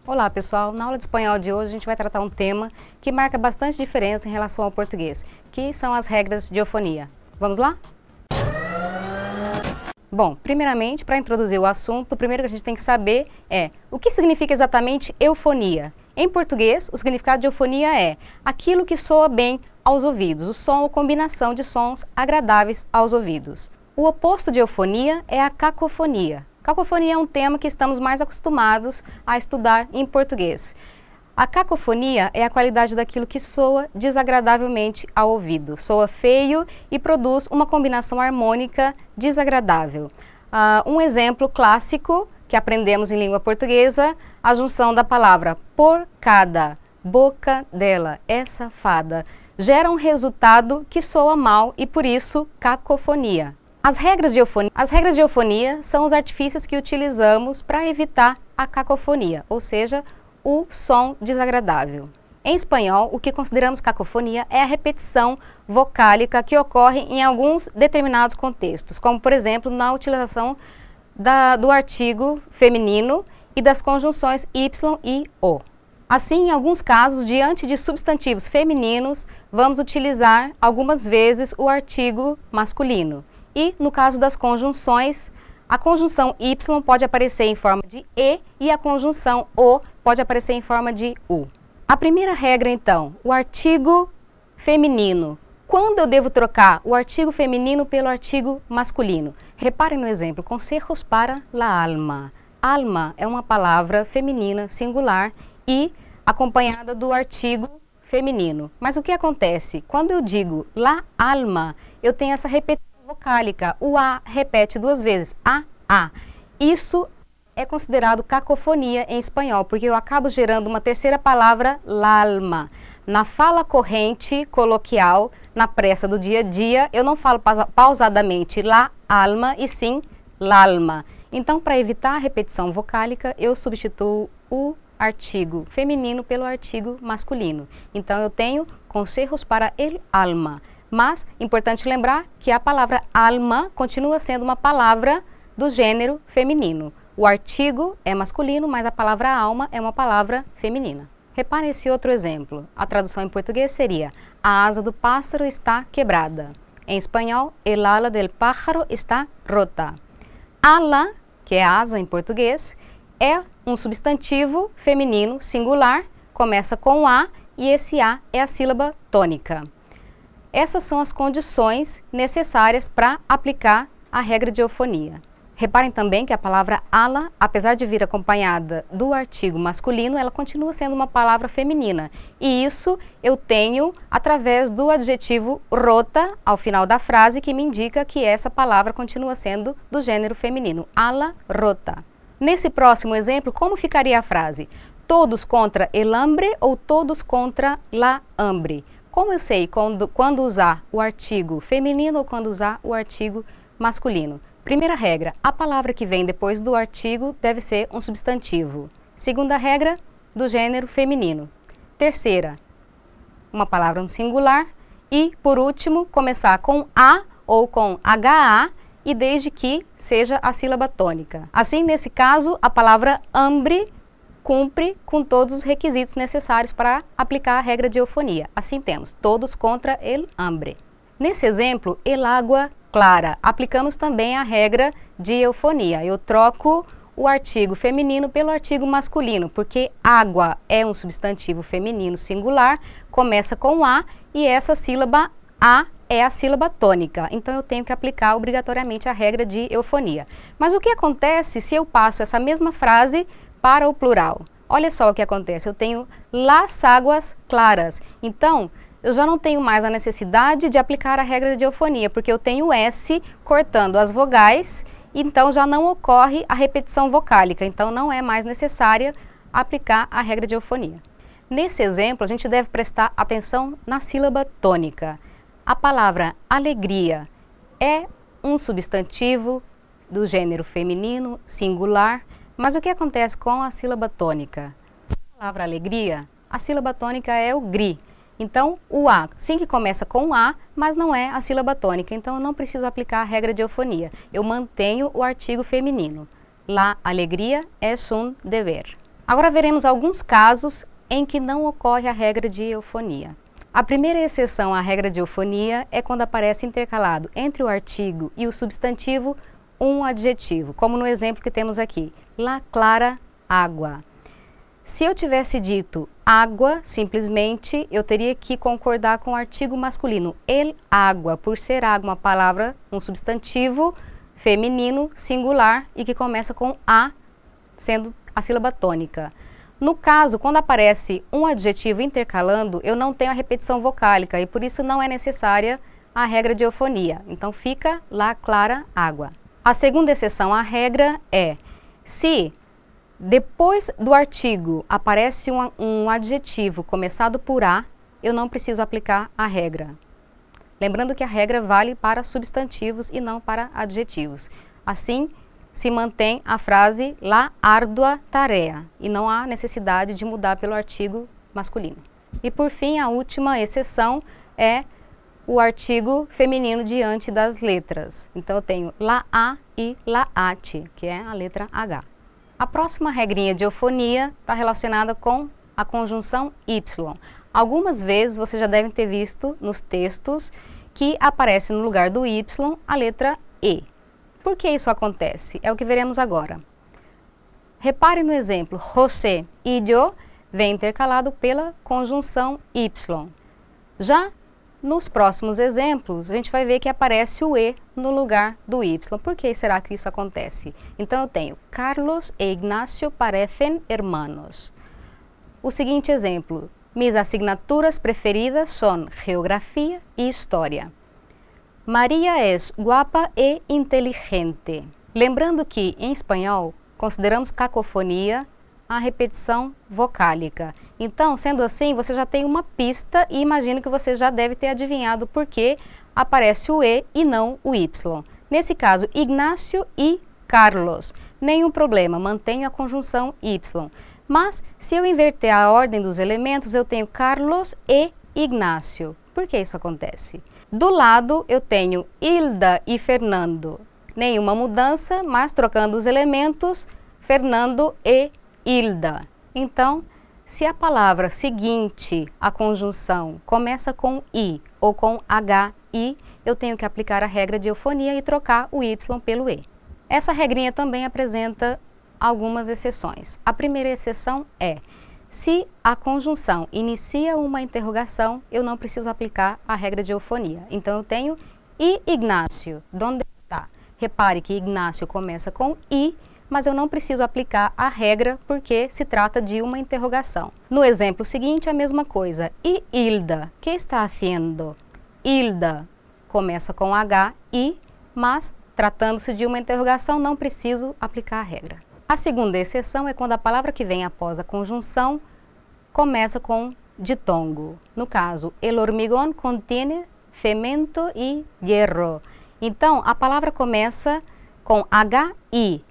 Olá pessoal, na aula de espanhol de hoje a gente vai tratar um tema que marca bastante diferença em relação ao português, que são as regras de eufonia. Vamos lá? Bom, primeiramente, para introduzir o assunto, o primeiro que a gente tem que saber é o que significa exatamente eufonia. Em português, o significado de eufonia é aquilo que soa bem aos ouvidos, o som ou combinação de sons agradáveis aos ouvidos. O oposto de eufonia é a cacofonia. Cacofonia é um tema que estamos mais acostumados a estudar em português. A cacofonia é a qualidade daquilo que soa desagradavelmente ao ouvido, soa feio e produz uma combinação harmônica desagradável. Um exemplo clássico que aprendemos em língua portuguesa, a junção da palavra porcada, boca dela, é safada, gera um resultado que soa mal e por isso cacofonia. As regras de eufonia são os artifícios que utilizamos para evitar a cacofonia, ou seja, o som desagradável. Em espanhol, o que consideramos cacofonia é a repetição vocálica que ocorre em alguns determinados contextos, como por exemplo na utilização do artigo feminino e das conjunções y e o. Assim, em alguns casos, diante de substantivos femininos, vamos utilizar algumas vezes o artigo masculino. E, no caso das conjunções, a conjunção y pode aparecer em forma de e a conjunção o pode aparecer em forma de u. A primeira regra, então, o artigo feminino. Quando eu devo trocar o artigo feminino pelo artigo masculino? Reparem no exemplo, consejos para la alma. Alma é uma palavra feminina singular e acompanhada do artigo feminino. Mas o que acontece? Quando eu digo la alma, eu tenho essa repetição vocálica, o A repete duas vezes, A. Isso é considerado cacofonia em espanhol, porque eu acabo gerando uma terceira palavra, l'alma. Na fala corrente, coloquial, na pressa do dia a dia, eu não falo pausadamente la alma e sim l'alma. Então, para evitar a repetição vocálica, eu substituo o artigo feminino pelo artigo masculino. Então, eu tenho consejos para el alma. Mas, importante lembrar que a palavra alma continua sendo uma palavra do gênero feminino. O artigo é masculino, mas a palavra alma é uma palavra feminina. Reparem esse outro exemplo. A tradução em português seria: a asa do pássaro está quebrada. Em espanhol, el ala del pájaro está rota. Ala, que é asa em português, é um substantivo feminino singular, começa com A e esse A é a sílaba tônica. Essas são as condições necessárias para aplicar a regra de eufonia. Reparem também que a palavra ala, apesar de vir acompanhada do artigo masculino, ela continua sendo uma palavra feminina. E isso eu tenho através do adjetivo rota ao final da frase, que me indica que essa palavra continua sendo do gênero feminino. Ala rota. Nesse próximo exemplo, como ficaria a frase? Todos contra el hambre ou todos contra la hambre? Como eu sei quando usar o artigo feminino ou quando usar o artigo masculino? Primeira regra, a palavra que vem depois do artigo deve ser um substantivo. Segunda regra, do gênero feminino. Terceira, uma palavra no singular. E, por último, começar com A ou com HA e desde que seja a sílaba tônica. Assim, nesse caso, a palavra hambre cumpre com todos os requisitos necessários para aplicar a regra de eufonia. Assim temos, todos contra el hambre. Nesse exemplo, el agua clara, aplicamos também a regra de eufonia. Eu troco o artigo feminino pelo artigo masculino, porque água é um substantivo feminino singular, começa com A e essa sílaba A é a sílaba tônica. Então eu tenho que aplicar obrigatoriamente a regra de eufonia. Mas o que acontece se eu passo essa mesma frase para o plural? Olha só o que acontece, eu tenho las águas claras. Então, eu já não tenho mais a necessidade de aplicar a regra de eufonia, porque eu tenho S cortando as vogais, então já não ocorre a repetição vocálica, então não é mais necessária aplicar a regra de eufonia. Nesse exemplo, a gente deve prestar atenção na sílaba tônica. A palavra alegria é um substantivo do gênero feminino, singular, mas o que acontece com a sílaba tônica? A palavra alegria, a sílaba tônica é o gri. Então, o A, sim que começa com A, mas não é a sílaba tônica, então eu não preciso aplicar a regra de eufonia. Eu mantenho o artigo feminino. La alegria es un deber. Agora veremos alguns casos em que não ocorre a regra de eufonia. A primeira exceção à regra de eufonia é quando aparece intercalado entre o artigo e o substantivo um adjetivo, como no exemplo que temos aqui. La clara, água. Se eu tivesse dito água, simplesmente, eu teria que concordar com o artigo masculino. El água, por ser água uma palavra, um substantivo feminino, singular e que começa com A, sendo a sílaba tônica. No caso, quando aparece um adjetivo intercalando, eu não tenho a repetição vocálica e por isso não é necessária a regra de eufonia. Então fica lá clara, água. A segunda exceção à regra é se depois do artigo aparece um adjetivo começado por A, eu não preciso aplicar a regra. Lembrando que a regra vale para substantivos e não para adjetivos. Assim, se mantém a frase la ardua tarea e não há necessidade de mudar pelo artigo masculino. E por fim, a última exceção é o artigo feminino diante das letras. Então eu tenho la a e la ate, que é a letra H. A próxima regrinha de eufonia está relacionada com a conjunção Y. Algumas vezes você já deve ter visto nos textos que aparece no lugar do Y a letra E. Por que isso acontece? É o que veremos agora. Repare no exemplo, José e yo vem intercalado pela conjunção Y. Já nos próximos exemplos, a gente vai ver que aparece o E no lugar do Y. Por que será que isso acontece? Então eu tenho Carlos e Ignacio parecen hermanos. O seguinte exemplo, mis asignaturas preferidas son geografía e história. Maria es guapa e inteligente. Lembrando que em espanhol consideramos cacofonia a repetição vocálica. Então, sendo assim, você já tem uma pista e imagino que você já deve ter adivinhado por que aparece o E e não o Y. Nesse caso, Ignacio e Carlos. Nenhum problema, mantenho a conjunção Y. Mas, se eu inverter a ordem dos elementos, eu tenho Carlos e Ignacio. Por que isso acontece? Do lado, eu tenho Hilda e Fernando. Nenhuma mudança, mas trocando os elementos, Fernando e Hilda. Então, se a palavra seguinte, a conjunção, começa com I ou com HI, eu tenho que aplicar a regra de eufonia e trocar o Y pelo E. Essa regrinha também apresenta algumas exceções. A primeira exceção é, se a conjunção inicia uma interrogação, eu não preciso aplicar a regra de eufonia. Então eu tenho e Ignacio, onde está? Repare que Ignacio começa com I, mas eu não preciso aplicar a regra porque se trata de uma interrogação. No exemplo seguinte, a mesma coisa. E Hilda, que está haciendo? Hilda começa com HI, mas tratando-se de uma interrogação, não preciso aplicar a regra. A segunda exceção é quando a palavra que vem após a conjunção começa com ditongo. No caso, el hormigón contiene cemento y hierro. Então, a palavra começa com HI,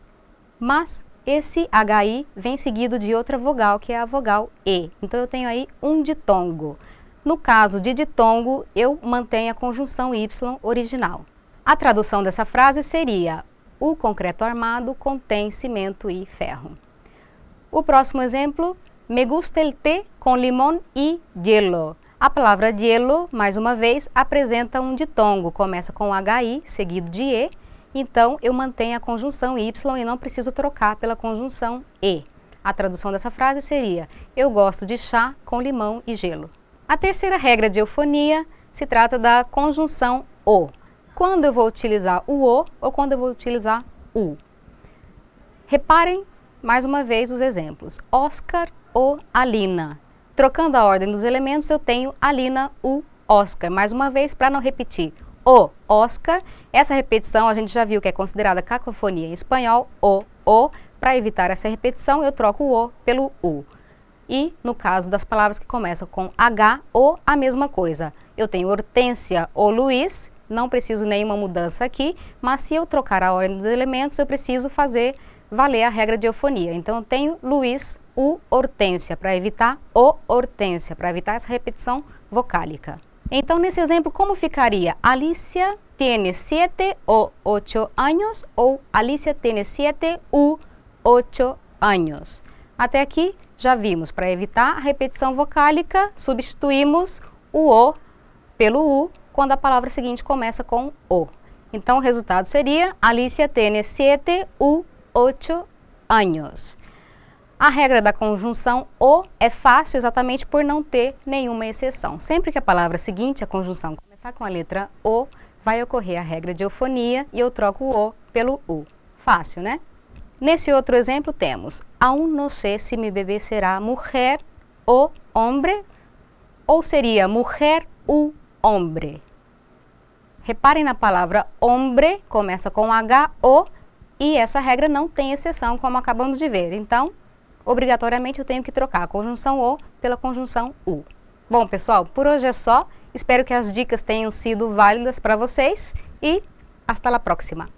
mas esse HI vem seguido de outra vogal, que é a vogal E. Então, eu tenho aí um ditongo. No caso de ditongo, eu mantenho a conjunção Y original. A tradução dessa frase seria: o concreto armado contém cimento e ferro. O próximo exemplo, me gusta el té con limón y hielo. A palavra hielo, mais uma vez, apresenta um ditongo, começa com HI seguido de E, então eu mantenho a conjunção Y e não preciso trocar pela conjunção E. A tradução dessa frase seria: eu gosto de chá com limão e gelo. A terceira regra de eufonia se trata da conjunção O. Quando eu vou utilizar o O ou quando eu vou utilizar U. Reparem mais uma vez os exemplos. Oscar ou Alina. Trocando a ordem dos elementos, eu tenho Alina, o Oscar. Mais uma vez, para não repetir o Oscar, essa repetição a gente já viu que é considerada cacofonia em espanhol, o. Para evitar essa repetição, eu troco o O pelo U. E no caso das palavras que começam com H, O, a mesma coisa. Eu tenho Hortência ou Luiz, não preciso nenhuma mudança aqui, mas se eu trocar a ordem dos elementos, eu preciso fazer valer a regra de eufonia. Então eu tenho Luiz, o Hortência, para evitar o Hortência, para evitar essa repetição vocálica. Então, nesse exemplo, como ficaria? Alicia tiene 7 o 8 años ou Alicia tiene 7 u 8 años. Até aqui, já vimos, para evitar a repetição vocálica, substituímos o O pelo U quando a palavra seguinte começa com O. Então, o resultado seria Alicia tiene 7 u 8 años. A regra da conjunção O é fácil exatamente por não ter nenhuma exceção. Sempre que a palavra seguinte, a conjunção, começar com a letra O, vai ocorrer a regra de eufonia e eu troco o O pelo U. Fácil, né? Nesse outro exemplo temos, aún no sé si mi bebé será mujer o hombre, ou seria mujer u hombre. Reparem na palavra hombre, começa com H-O, e essa regra não tem exceção, como acabamos de ver. Então, obrigatoriamente eu tenho que trocar a conjunção O pela conjunção U. Bom, pessoal, por hoje é só. Espero que as dicas tenham sido válidas para vocês e hasta la próxima.